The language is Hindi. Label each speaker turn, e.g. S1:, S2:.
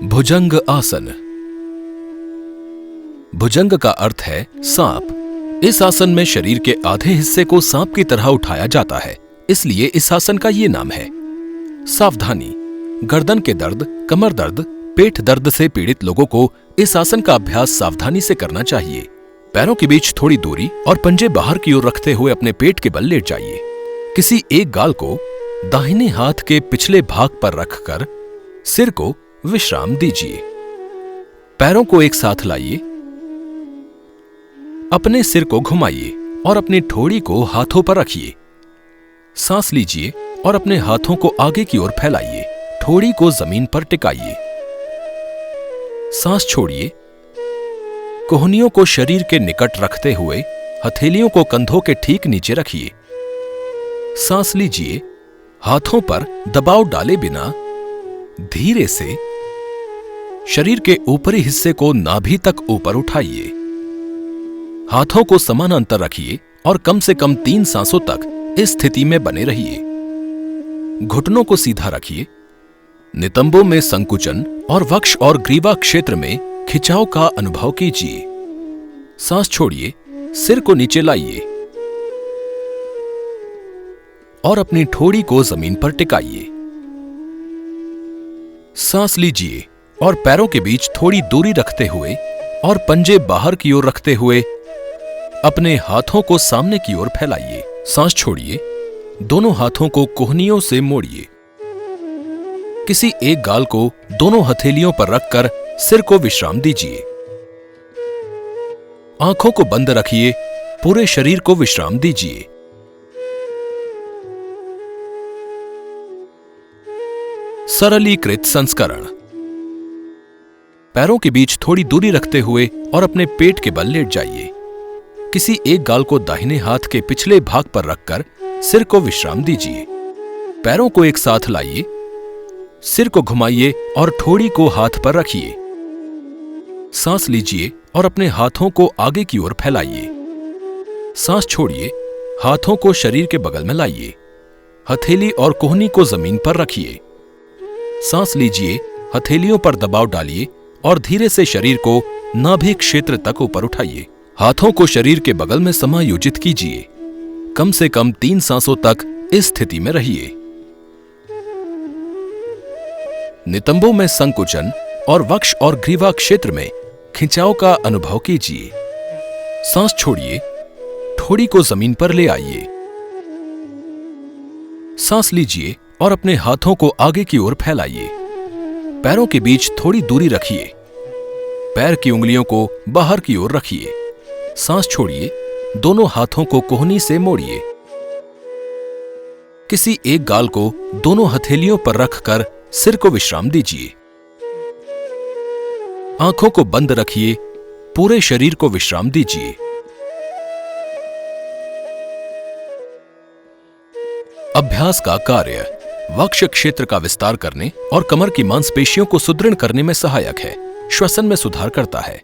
S1: भुजंग आसन। भुजंग का अर्थ है सांप। इस आसन में शरीर के आधे हिस्से को सांप की तरह उठाया जाता है, इसलिए इस आसन का ये नाम है। सावधानी, गर्दन के दर्द, कमर दर्द, पेट दर्द से पीड़ित लोगों को इस आसन का अभ्यास सावधानी से करना चाहिए। पैरों के बीच थोड़ी दूरी और पंजे बाहर की ओर रखते हुए अपने पेट के बल लेट जाइए। किसी एक गाल को दाहिने हाथ के पिछले भाग पर रखकर सिर को विश्राम दीजिए। पैरों को एक साथ लाइए, अपने सिर को घुमाइए और अपनी ठोड़ी को हाथों पर रखिए। सांस लीजिए और अपने हाथों को आगे की ओर फैलाइए। ठोड़ी को जमीन पर टिकाइए। सांस छोड़िए। कोहनियों को शरीर के निकट रखते हुए हथेलियों को कंधों के ठीक नीचे रखिए। सांस लीजिए। हाथों पर दबाव डाले बिना धीरे से शरीर के ऊपरी हिस्से को नाभि तक ऊपर उठाइए। हाथों को समानांतर रखिए और कम से कम 3 सांसों तक इस स्थिति में बने रहिए। घुटनों को सीधा रखिए। नितंबों में संकुचन और वक्ष और ग्रीवा क्षेत्र में खिंचाव का अनुभव कीजिए। सांस छोड़िए। सिर को नीचे लाइए और अपनी ठोड़ी को जमीन पर टिकाइए। सांस लीजिए और पैरों के बीच थोड़ी दूरी रखते हुए और पंजे बाहर की ओर रखते हुए अपने हाथों को सामने की ओर फैलाइए। सांस छोड़िए। दोनों हाथों को कोहनियों से मोड़िए। किसी एक गाल को दोनों हथेलियों पर रखकर सिर को विश्राम दीजिए। आंखों को बंद रखिए। पूरे शरीर को विश्राम दीजिए। सरलीकृत संस्करण। पैरों के बीच थोड़ी दूरी रखते हुए और अपने पेट के बल लेट जाइए। किसी एक गाल को दाहिने हाथ के पिछले भाग पर रखकर सिर को विश्राम दीजिए। पैरों को एक साथ लाइए। सिर को घुमाइए और ठोड़ी को हाथ पर रखिए। सांस लीजिए और अपने हाथों को आगे की ओर फैलाइए। सांस छोड़िए। हाथों को शरीर के बगल में लाइए। हथेली और कोहनी को जमीन पर रखिए। सांस लीजिए। हथेलियों पर दबाव डालिए और धीरे से शरीर को नाभि क्षेत्र तक ऊपर उठाइए। हाथों को शरीर के बगल में समायोजित कीजिए। कम से कम 3 सांसों तक इस स्थिति में रहिए। नितंबों में संकुचन और वक्ष और ग्रीवा क्षेत्र में खिंचाव का अनुभव कीजिए। सांस छोड़िए। ठोड़ी को जमीन पर ले आइए। सांस लीजिए और अपने हाथों को आगे की ओर फैलाइए। पैरों के बीच थोड़ी दूरी रखिए। पैर की उंगलियों को बाहर की ओर रखिए। सांस छोड़िए। दोनों हाथों को कोहनी से मोड़िए। किसी एक गाल को दोनों हथेलियों पर रखकर सिर को विश्राम दीजिए। आंखों को बंद रखिए। पूरे शरीर को विश्राम दीजिए। अभ्यास का कार्य वक्ष क्षेत्र का विस्तार करने और कमर की मांसपेशियों को सुदृढ़ करने में सहायक है। श्वसन में सुधार करता है।